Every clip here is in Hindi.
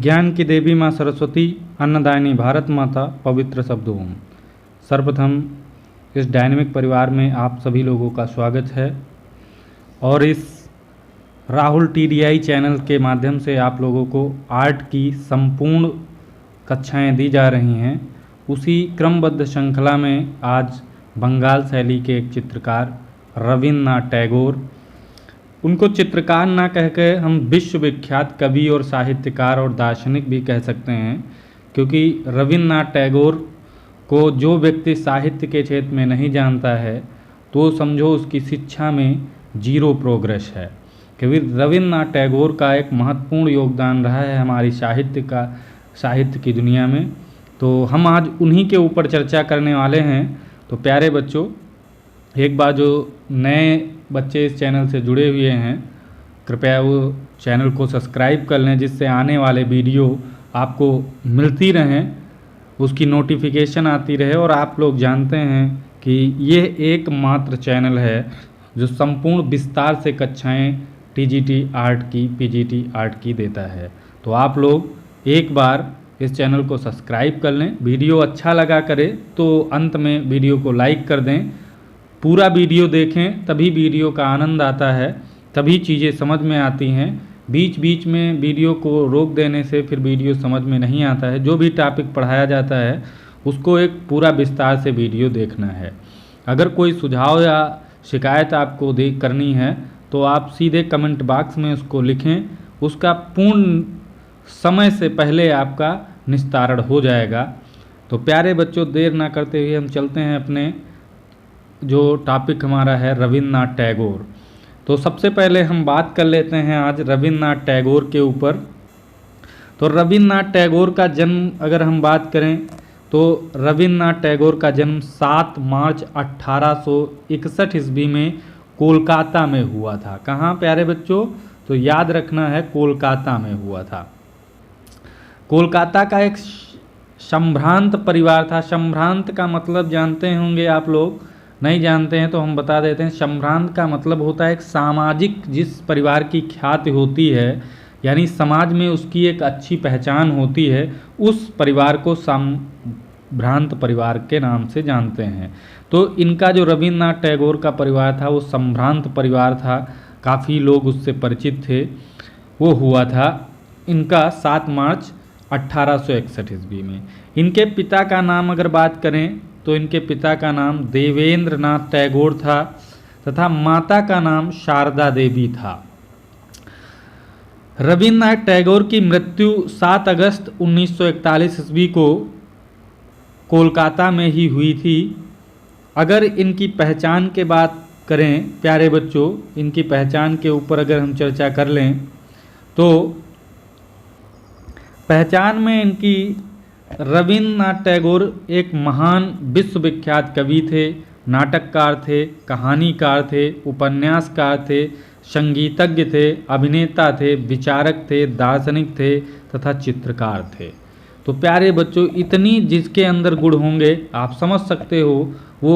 ज्ञान की देवी माँ सरस्वती, अन्नदायिनी भारत माता, पवित्र शब्द ओम। सर्वप्रथम इस डायनेमिक परिवार में आप सभी लोगों का स्वागत है और इस राहुल TDI चैनल के माध्यम से आप लोगों को आर्ट की संपूर्ण कक्षाएं दी जा रही हैं। उसी क्रमबद्ध श्रृंखला में आज बंगाल शैली के एक चित्रकार रविन्द्रनाथ टैगोर, उनको चित्रकार ना कह के हम विश्वविख्यात कवि और साहित्यकार और दार्शनिक भी कह सकते हैं, क्योंकि रविन्द्रनाथ टैगोर को जो व्यक्ति साहित्य के क्षेत्र में नहीं जानता है तो समझो उसकी शिक्षा में जीरो प्रोग्रेस है। क्योंकि रविन्द्रनाथ टैगोर का एक महत्वपूर्ण योगदान रहा है हमारी साहित्य की दुनिया में। तो हम आज उन्हीं के ऊपर चर्चा करने वाले हैं। तो प्यारे बच्चों, एक बार जो नए बच्चे इस चैनल से जुड़े हुए हैं, कृपया वो चैनल को सब्सक्राइब कर लें, जिससे आने वाले वीडियो आपको मिलती रहें, उसकी नोटिफिकेशन आती रहे। और आप लोग जानते हैं कि ये एकमात्र चैनल है जो संपूर्ण विस्तार से कक्षाएं TGT आर्ट की, PGT आर्ट की देता है। तो आप लोग एक बार इस चैनल को सब्सक्राइब कर लें। वीडियो अच्छा लगा करे तो अंत में वीडियो को लाइक कर दें। पूरा वीडियो देखें, तभी वीडियो का आनंद आता है, तभी चीज़ें समझ में आती हैं। बीच बीच में वीडियो को रोक देने से फिर वीडियो समझ में नहीं आता है। जो भी टॉपिक पढ़ाया जाता है उसको एक पूरा विस्तार से वीडियो देखना है। अगर कोई सुझाव या शिकायत आपको करनी है तो आप सीधे कमेंट बॉक्स में उसको लिखें, उसका पूर्ण समय से पहले आपका निस्तारण हो जाएगा। तो प्यारे बच्चों, देर ना करते हुए हम चलते हैं अपने जो टॉपिक हमारा है रविन्द्रनाथ टैगोर। तो सबसे पहले हम बात कर लेते हैं आज रविन्द्रनाथ टैगोर के ऊपर। तो रविन्द्रनाथ टैगोर का जन्म अगर हम बात करें तो रविन्द्रनाथ टैगोर का जन्म 7 मार्च 1861 ईस्वी में कोलकाता में हुआ था। कहाँ प्यारे बच्चों? तो याद रखना है, कोलकाता में हुआ था। कोलकाता का एक संभ्रांत परिवार था। संभ्रांत का मतलब जानते होंगे आप लोग, नहीं जानते हैं तो हम बता देते हैं। संभ्रांत का मतलब होता है एक सामाजिक, जिस परिवार की ख्याति होती है, यानी समाज में उसकी एक अच्छी पहचान होती है, उस परिवार को संभ्रांत परिवार के नाम से जानते हैं। तो इनका जो रविन्द्रनाथ टैगोर का परिवार था वो संभ्रांत परिवार था, काफ़ी लोग उससे परिचित थे। वो हुआ था इनका 7 मार्च 1861 ईस्वी में। इनके पिता का नाम अगर बात करें तो इनके पिता का नाम देवेंद्रनाथ टैगोर था तथा माता का नाम शारदा देवी था। रविन्द्रनाथ टैगोर की मृत्यु 7 अगस्त 1941 ईस्वी को कोलकाता में ही हुई थी। अगर इनकी पहचान के बात करें प्यारे बच्चों, इनकी पहचान के ऊपर अगर हम चर्चा कर लें तो पहचान में इनकी रविन्द्रनाथ टैगोर एक महान विश्वविख्यात कवि थे, नाटककार थे, कहानीकार थे, उपन्यासकार थे, संगीतज्ञ थे, अभिनेता थे, विचारक थे, दार्शनिक थे तथा चित्रकार थे। तो प्यारे बच्चों, इतनी जिसके अंदर गुण होंगे आप समझ सकते हो वो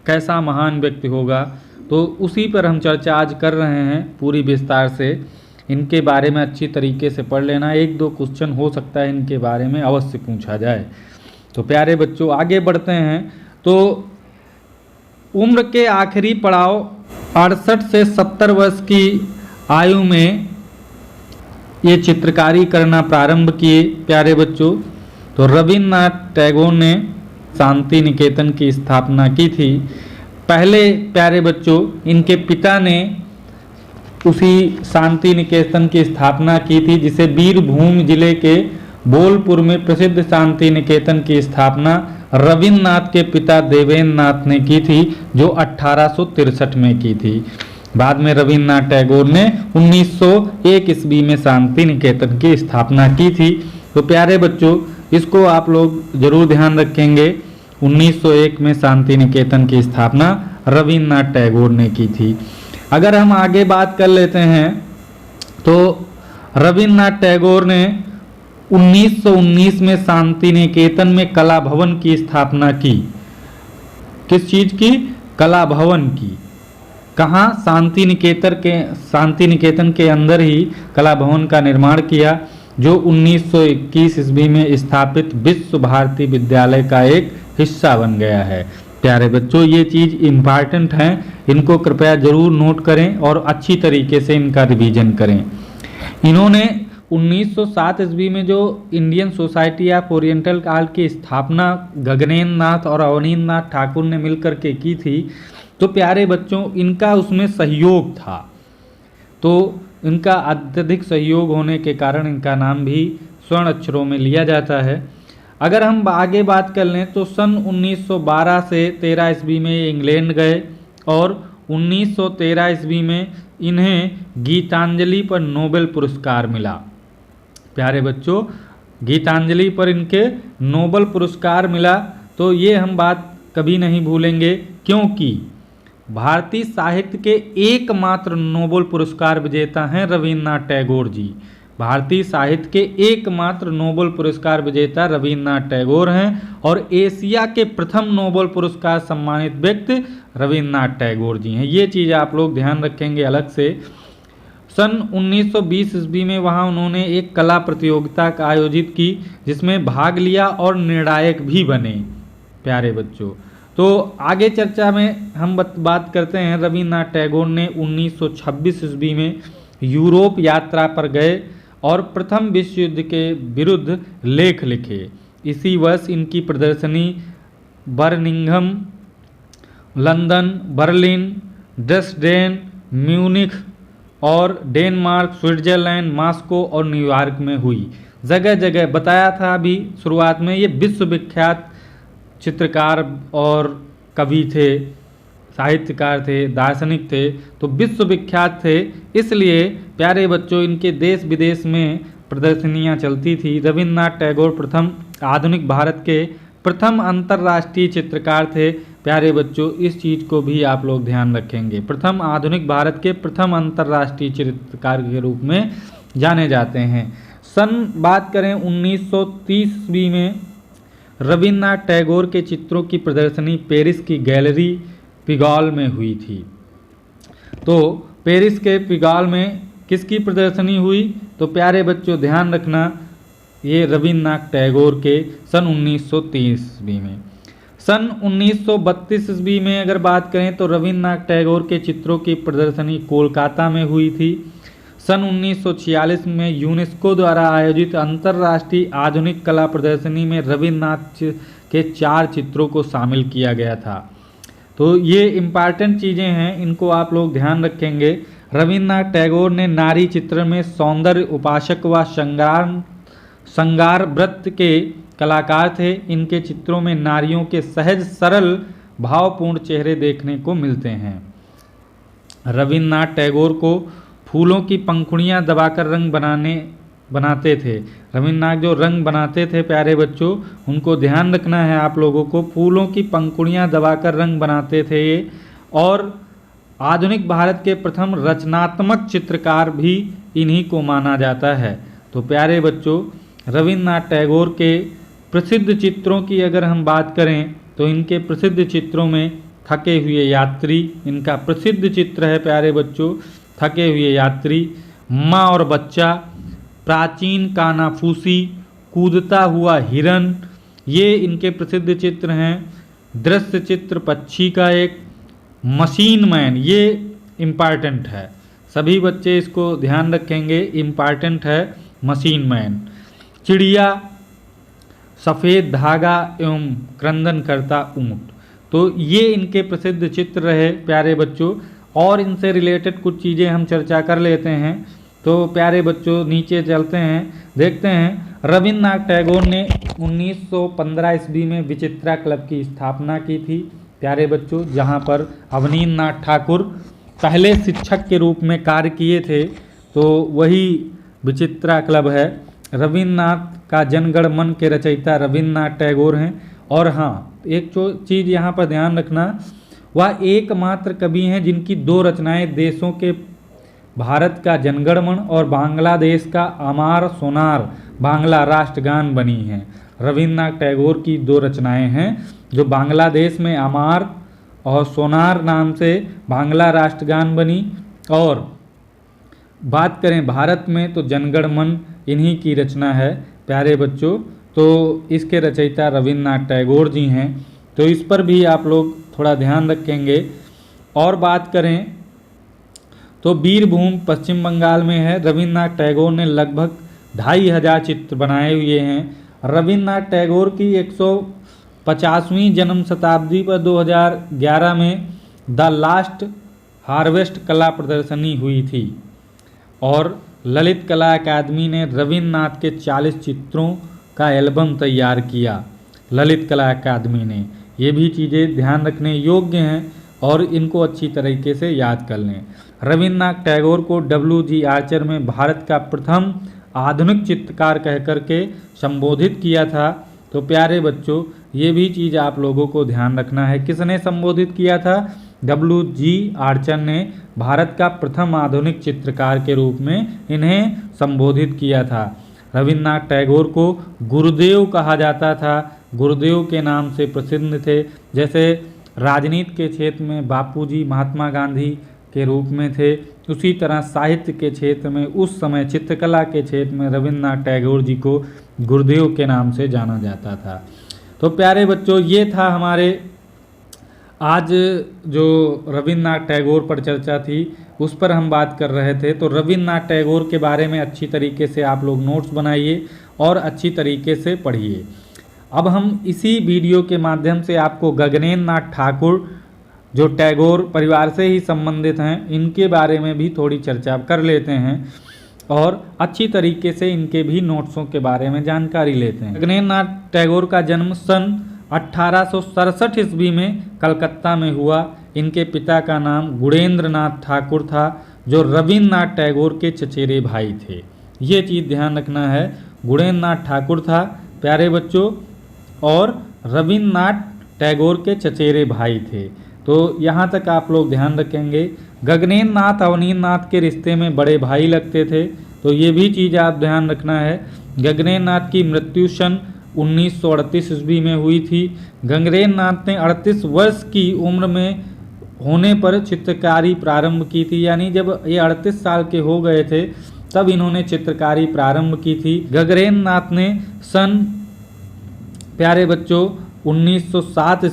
कैसा महान व्यक्ति होगा। तो उसी पर हम चर्चा आज कर रहे हैं पूरी विस्तार से। इनके बारे में अच्छी तरीके से पढ़ लेना, 1-2 क्वेश्चन हो सकता है इनके बारे में अवश्य पूछा जाए। तो प्यारे बच्चों आगे बढ़ते हैं। तो उम्र के आखिरी पड़ाव 68 से 70 वर्ष की आयु में ये चित्रकारी करना प्रारंभ किए प्यारे बच्चों। तो रविन्द्रनाथ टैगोर ने शांति निकेतन की स्थापना की थी। पहले प्यारे बच्चों इनके पिता ने उसी शांति निकेतन की स्थापना की थी, जिसे बीरभूम जिले के बोलपुर में प्रसिद्ध शांति निकेतन की स्थापना रविन्द्रनाथ के पिता देवेंद्रनाथ ने की थी, जो 1863 में की थी। बाद में रविन्द्रनाथ टैगोर ने 1901 ईस्वी में शांति निकेतन की स्थापना की थी। तो प्यारे बच्चों इसको आप लोग जरूर ध्यान रखेंगे, 1901 में शांति निकेतन की स्थापना रविन्द्रनाथ टैगोर ने की थी। अगर हम आगे बात कर लेते हैं तो रविन्द्रनाथ टैगोर ने 1919 में शांति निकेतन में कला भवन की स्थापना की। किस चीज़ की? कला भवन की। कहाँ? शांति निकेतन के अंदर ही कला भवन का निर्माण किया। जो 1921 ईस्वी में स्थापित विश्व भारती विद्यालय का एक हिस्सा बन गया है। प्यारे बच्चों, ये चीज़ इम्पॉर्टेंट हैं, इनको कृपया ज़रूर नोट करें और अच्छी तरीके से इनका रिवीजन करें। इन्होंने 1907 ईस्वी में जो Indian society of oriental art की स्थापना गगनेन्द्र नाथ और अवनीन्द्र नाथ ठाकुर ने मिलकर के की थी, तो प्यारे बच्चों इनका उसमें सहयोग था। तो इनका अत्यधिक सहयोग होने के कारण इनका नाम भी स्वर्ण अक्षरों में लिया जाता है। अगर हम आगे बात कर लें तो सन 1912 से 13 ईस्वी में इंग्लैंड गए और 1913 ईस्वी में इन्हें गीतांजलि पर नोबेल पुरस्कार मिला। प्यारे बच्चों, गीतांजलि पर इनके नोबेल पुरस्कार मिला, तो ये हम बात कभी नहीं भूलेंगे, क्योंकि भारतीय साहित्य के एकमात्र नोबेल पुरस्कार विजेता हैं रविन्द्रनाथ टैगोर जी। भारतीय साहित्य के एकमात्र नोबेल पुरस्कार विजेता रविन्द्रनाथ टैगोर हैं और एशिया के प्रथम नोबेल पुरस्कार सम्मानित व्यक्ति रविन्द्रनाथ टैगोर जी हैं। ये चीज़ आप लोग ध्यान रखेंगे अलग से। सन 1920 ईस्वी में वहाँ उन्होंने एक कला प्रतियोगिता का आयोजित की, जिसमें भाग लिया और निर्णायक भी बने। प्यारे बच्चों, तो आगे चर्चा में हम बात करते हैं। रविन्द्रनाथ टैगोर ने 1926 ईस्वी में यूरोप यात्रा पर गए और प्रथम विश्व युद्ध के विरुद्ध लेख लिखे। इसी वर्ष इनकी प्रदर्शनी Birmingham, London, Berlin, Dresden, Munich और डेनमार्क, स्विट्जरलैंड, मॉस्को और न्यूयॉर्क में हुई। जगह जगह बताया था अभी शुरुआत में, ये विश्वविख्यात चित्रकार और कवि थे, साहित्यकार थे, दार्शनिक थे, तो विश्वविख्यात थे। इसलिए प्यारे बच्चों इनके देश विदेश में प्रदर्शनियां चलती थी। रविन्द्रनाथ टैगोर प्रथम आधुनिक भारत के प्रथम अंतर्राष्ट्रीय चित्रकार थे। प्यारे बच्चों, इस चीज़ को भी आप लोग ध्यान रखेंगे। प्रथम आधुनिक भारत के प्रथम अंतर्राष्ट्रीय चित्रकार के रूप में जाने जाते हैं। बात करें 1930 ईस्वी में रविन्द्रनाथ टैगोर के चित्रों की प्रदर्शनी पेरिस की गैलरी पिगाल में हुई थी। तो पेरिस के पिगाल में किसकी प्रदर्शनी हुई? तो प्यारे बच्चों ध्यान रखना, ये रविन्द्रनाथ टैगोर के सन 1930 ईस्वी में। सन 1932 ईस्वी में अगर बात करें तो रविन्द्रनाथ टैगोर के चित्रों की प्रदर्शनी कोलकाता में हुई थी। सन 1946 में यूनेस्को द्वारा आयोजित अंतर्राष्ट्रीय आधुनिक कला प्रदर्शनी में रविन्द्रनाथ के 4 चित्रों को शामिल किया गया था। तो ये इम्पॉर्टेंट चीज़ें हैं, इनको आप लोग ध्यान रखेंगे। रविन्द्रनाथ टैगोर ने नारी चित्र में सौंदर्य उपासक व श्रृंगार व्रत के कलाकार थे। इनके चित्रों में नारियों के सहज सरल भावपूर्ण चेहरे देखने को मिलते हैं। रविन्द्रनाथ टैगोर को फूलों की पंखुड़ियाँ दबाकर रंग बनाते थे। रविन्द्रनाथ जो रंग बनाते थे प्यारे बच्चों, उनको ध्यान रखना है आप लोगों को। फूलों की पंखुड़ियाँ दबाकर रंग बनाते थे ये, और आधुनिक भारत के प्रथम रचनात्मक चित्रकार भी इन्हीं को माना जाता है। तो प्यारे बच्चों, रविन्द्रनाथ टैगोर के प्रसिद्ध चित्रों की अगर हम बात करें तो इनके प्रसिद्ध चित्रों में थके हुए यात्री इनका प्रसिद्ध चित्र है। प्यारे बच्चों, थके हुए यात्री, माँ और बच्चा, प्राचीन कानाफूसी, कूदता हुआ हिरन, ये इनके प्रसिद्ध चित्र हैं। दृश्य चित्र पक्षी का एक, मशीन मैन, ये इम्पॉर्टेंट है, सभी बच्चे इसको ध्यान रखेंगे, इम्पॉर्टेंट है मशीन मैन। चिड़िया, सफ़ेद धागा एवं क्रंदन करता ऊँट, तो ये इनके प्रसिद्ध चित्र रहे प्यारे बच्चों। और इनसे रिलेटेड कुछ चीज़ें हम चर्चा कर लेते हैं। तो प्यारे बच्चों नीचे चलते हैं, देखते हैं। रविन्द्रनाथ टैगोर ने 1915 ईस्वी में विचित्रा क्लब की स्थापना की थी प्यारे बच्चों, जहां पर अवनीन्द्र नाथ ठाकुर पहले शिक्षक के रूप में कार्य किए थे। तो वही विचित्रा क्लब है। रविन्द्रनाथ का जनगण मन के रचयिता रविन्द्रनाथ टैगोर हैं। और हाँ, एक चीज़ यहाँ पर ध्यान रखना, वह एकमात्र कवि हैं जिनकी 2 रचनाएं देशों के भारत का जनगण मन और बांग्लादेश का अमार सोनार बांग्ला राष्ट्रगान बनी हैं। रविन्द्रनाथ टैगोर की 2 रचनाएं हैं जो बांग्लादेश में अमार और सोनार नाम से बांग्ला राष्ट्रगान बनी। और बात करें भारत में तो जनगण मन इन्हीं की रचना है प्यारे बच्चों। तो इसके रचयिता रविन्द्रनाथ टैगोर जी हैं, तो इस पर भी आप लोग थोड़ा ध्यान रखेंगे। और बात करें तो वीरभूम पश्चिम बंगाल में है। रविन्द्रनाथ टैगोर ने लगभग 2500 चित्र बनाए हुए हैं। रविन्द्रनाथ टैगोर की 150वीं जन्म शताब्दी पर 2011 में द लास्ट हार्वेस्ट कला प्रदर्शनी हुई थी और ललित कला अकादमी ने रविन्द्रनाथ के 40 चित्रों का एल्बम तैयार किया। ललित कला अकादमी ने, ये भी चीज़ें ध्यान रखने योग्य हैं और इनको अच्छी तरीके से याद कर लें। रविन्द्रनाथ टैगोर को WG आर्चर में भारत का प्रथम आधुनिक चित्रकार कह करके संबोधित किया था। तो प्यारे बच्चों, ये भी चीज़ आप लोगों को ध्यान रखना है। किसने संबोधित किया था? WG आर्चर ने भारत का प्रथम आधुनिक चित्रकार के रूप में इन्हें संबोधित किया था। रविन्द्रनाथ टैगोर को गुरुदेव कहा जाता था, गुरुदेव के नाम से प्रसिद्ध थे। जैसे राजनीति के क्षेत्र में बापूजी महात्मा गांधी के रूप में थे, उसी तरह साहित्य के क्षेत्र में उस समय चित्रकला के क्षेत्र में रविन्द्रनाथ टैगोर जी को गुरुदेव के नाम से जाना जाता था। तो प्यारे बच्चों, ये था हमारे आज जो रविन्द्रनाथ टैगोर पर चर्चा थी, उस पर हम बात कर रहे थे। तो रविन्द्रनाथ टैगोर के बारे में अच्छी तरीके से आप लोग नोट्स बनाइए और अच्छी तरीके से पढ़िए। अब हम इसी वीडियो के माध्यम से आपको गगनेन्द्र नाथ ठाकुर, जो टैगोर परिवार से ही संबंधित हैं, इनके बारे में भी थोड़ी चर्चा कर लेते हैं और अच्छी तरीके से इनके भी नोट्सों के बारे में जानकारी लेते हैं। गगनेन्द्र नाथ टैगोर का जन्म सन 1867 ईस्वी में कलकत्ता में हुआ। इनके पिता का नाम गुणेंद्र नाथ ठाकुर था, जो रविन्द्रनाथ टैगोर के चचेरे भाई थे। ये चीज़ ध्यान रखना है, गुणेंद्र नाथ ठाकुर था प्यारे बच्चों और रविन्द्रनाथ टैगोर के चचेरे भाई थे। तो यहाँ तक आप लोग ध्यान रखेंगे। गगनेन्द्र नाथ अवनीन्द्र नाथ के रिश्ते में बड़े भाई लगते थे, तो ये भी चीज़ आप ध्यान रखना है। गगनेन्द्र नाथ की मृत्यु सन 1938 ईस्वी में हुई थी। गगनेन्द्र नाथ ने 38 वर्ष की उम्र में होने पर चित्रकारी प्रारंभ की थी, यानी जब ये 38 साल के हो गए थे तब इन्होंने चित्रकारी प्रारंभ की थी। गगनेन्द्र नाथ ने सन प्यारे बच्चों 1907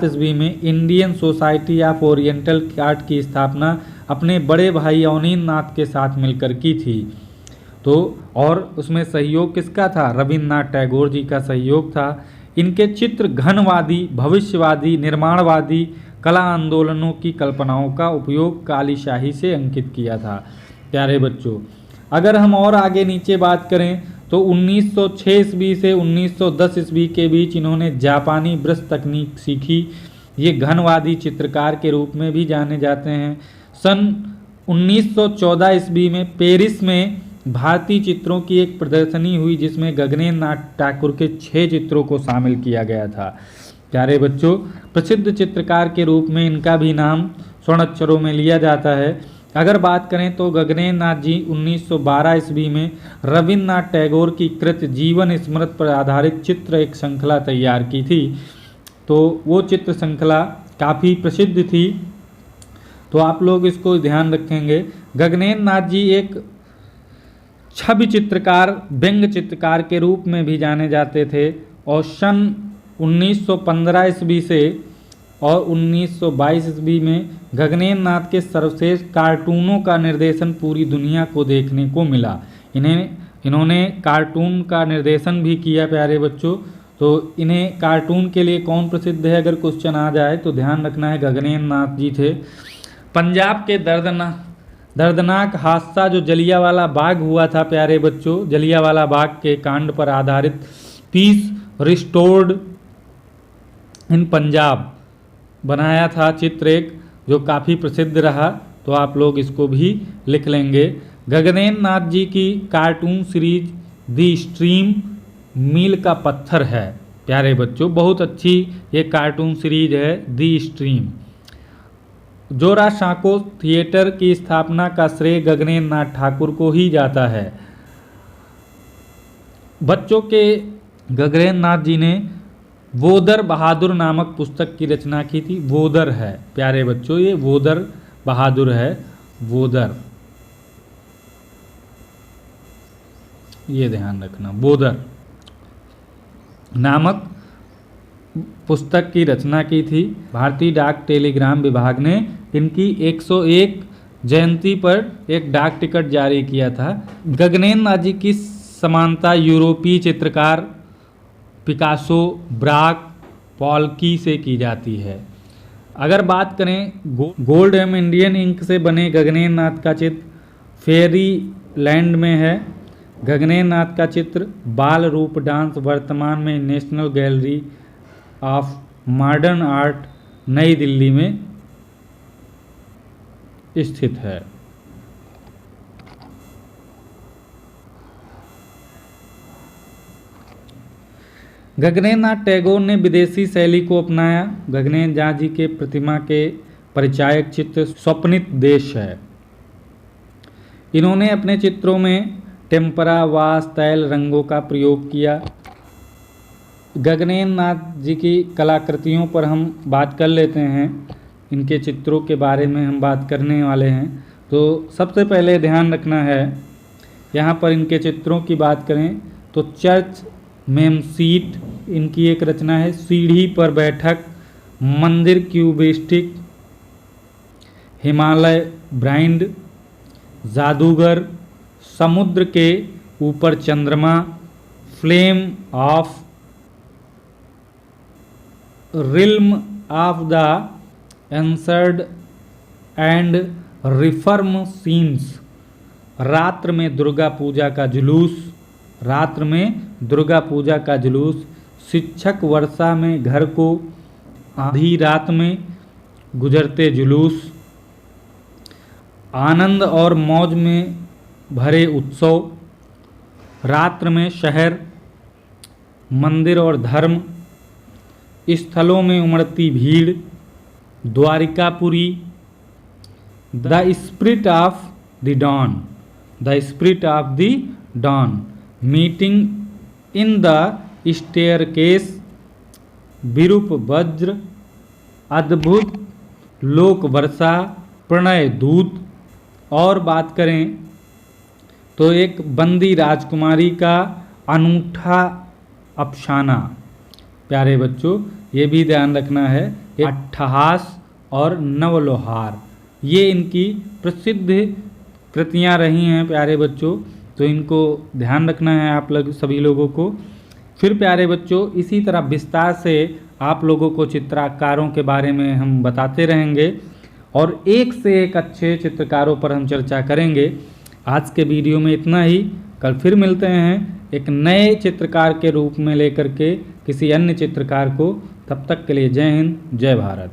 ईस्वी में Indian society of oriental art की स्थापना अपने बड़े भाई अवनीन्द्र नाथ के साथ मिलकर की थी। तो और उसमें सहयोग किसका था? रविन्द्रनाथ टैगोर जी का सहयोग था। इनके चित्र घनवादी, भविष्यवादी, निर्माणवादी कला आंदोलनों की कल्पनाओं का उपयोग काली शाही से अंकित किया था। प्यारे बच्चों, अगर हम और आगे नीचे बात करें तो 1906 ईस्वी से 1910 ईस्वी के बीच इन्होंने जापानी ब्रश तकनीक सीखी। ये घनवादी चित्रकार के रूप में भी जाने जाते हैं। सन 1914 ईस्वी में पेरिस में भारतीय चित्रों की एक प्रदर्शनी हुई, जिसमें गगनेन्द्र नाथ ठाकुर के 6 चित्रों को शामिल किया गया था। प्यारे बच्चों, प्रसिद्ध चित्रकार के रूप में इनका भी नाम स्वर्ण अक्षरों में लिया जाता है। अगर बात करें तो गगनेन्द्र नाथ जी 1912 ईस्वी में रविन्द्रनाथ टैगोर की कृत जीवन स्मृति पर आधारित चित्र एक श्रृंखला तैयार की थी। तो वो चित्र श्रृंखला काफ़ी प्रसिद्ध थी, तो आप लोग इसको ध्यान रखेंगे। गगनेन्द्र नाथ जी एक छवि चित्रकार, व्यंग्य चित्रकार के रूप में भी जाने जाते थे और सन 1915 ईस्वी से और 1922 ईस्वी में गगनेन्द्र नाथ के सर्वश्रेष्ठ कार्टूनों का निर्देशन पूरी दुनिया को देखने को मिला। इन्होंने कार्टून का निर्देशन भी किया प्यारे बच्चों। तो इन्हें कार्टून के लिए कौन प्रसिद्ध है, अगर क्वेश्चन आ जाए तो ध्यान रखना है गगनेन्द्र नाथ जी थे। पंजाब के दर्दनाक हादसा जो जलियांवाला बाग हुआ था प्यारे बच्चों, जलियांवाला बाग के कांड पर आधारित पीस रिस्टोर्ड इन पंजाब बनाया था चित्र एक, जो काफ़ी प्रसिद्ध रहा। तो आप लोग इसको भी लिख लेंगे। गगनेन्द्र नाथ जी की कार्टून सीरीज दी स्ट्रीम मील का पत्थर है प्यारे बच्चों, बहुत अच्छी ये कार्टून सीरीज है दी स्ट्रीम। जोरासांको थिएटर की स्थापना का श्रेय गगनेन्द्र नाथ ठाकुर को ही जाता है। बच्चों के गगनेन्द्र नाथ जी ने वोदर बहादुर नामक पुस्तक की रचना की थी। वोदर है प्यारे बच्चों, ये वोदर बहादुर है, वोदर। ये ध्यान रखना, बोदर नामक पुस्तक की रचना की थी। भारतीय डाक टेलीग्राम विभाग ने इनकी 101 जयंती पर एक डाक टिकट जारी किया था। गगनेन नाथ की समानता यूरोपीय चित्रकार पिकासो, ब्राक, पॉलकी से की जाती है। अगर बात करें गोल्ड एवं इंडियन इंक से बने गगनेन नाथ का चित्र फेरी लैंड में है। गगनेन नाथ का चित्र बाल रूप डांस वर्तमान में national gallery of modern art नई दिल्ली में स्थित है। गगनेन नाथ टैगोर ने विदेशी शैली को अपनाया। गगनेन नाथ जी के प्रतिमा के परिचायक चित्र स्वप्नित देश है। इन्होंने अपने चित्रों में टेम्परा, वास, तैल रंगों का प्रयोग किया। गगनेन नाथ जी की कलाकृतियों पर हम बात कर लेते हैं। इनके चित्रों के बारे में हम बात करने वाले हैं। तो सबसे पहले ध्यान रखना है, यहाँ पर इनके चित्रों की बात करें तो चर्च मेमसीट इनकी एक रचना है। सीढ़ी पर बैठक, मंदिर क्यूबिस्टिक, हिमालय ब्राइंड, जादूगर, समुद्र के ऊपर चंद्रमा, flame of realm of the answered and reform scenes, रात्र में दुर्गा पूजा का जुलूस, रात्र में दुर्गा पूजा का जुलूस, शिक्षक वर्षा में घर को, आधी रात में गुजरते जुलूस, आनंद और मौज में भरे उत्सव, रात्र में शहर, मंदिर और धर्म, स्थलों में उमड़ती भीड़, Dwarikapuri, the spirit of the dawn, the spirit of the dawn, meeting in the staircase, विरूप वज्र, अद्भुत लोक वर्षा, प्रणय दूत। और बात करें तो एक बंदी राजकुमारी का अनूठा अफसाना। प्यारे बच्चों, ये भी ध्यान रखना है, एक अट्ठहास और नवलोहार, ये इनकी प्रसिद्ध कृतियाँ रही हैं प्यारे बच्चों। तो इनको ध्यान रखना है आप लोग सभी लोगों को। फिर प्यारे बच्चों, इसी तरह विस्तार से आप लोगों को चित्रकारों के बारे में हम बताते रहेंगे और एक से एक अच्छे चित्रकारों पर हम चर्चा करेंगे। आज के वीडियो में इतना ही। कल फिर मिलते हैं एक नए चित्रकार के रूप में लेकर के किसी अन्य चित्रकार को। तब तक के लिए जय हिंद, जय भारत।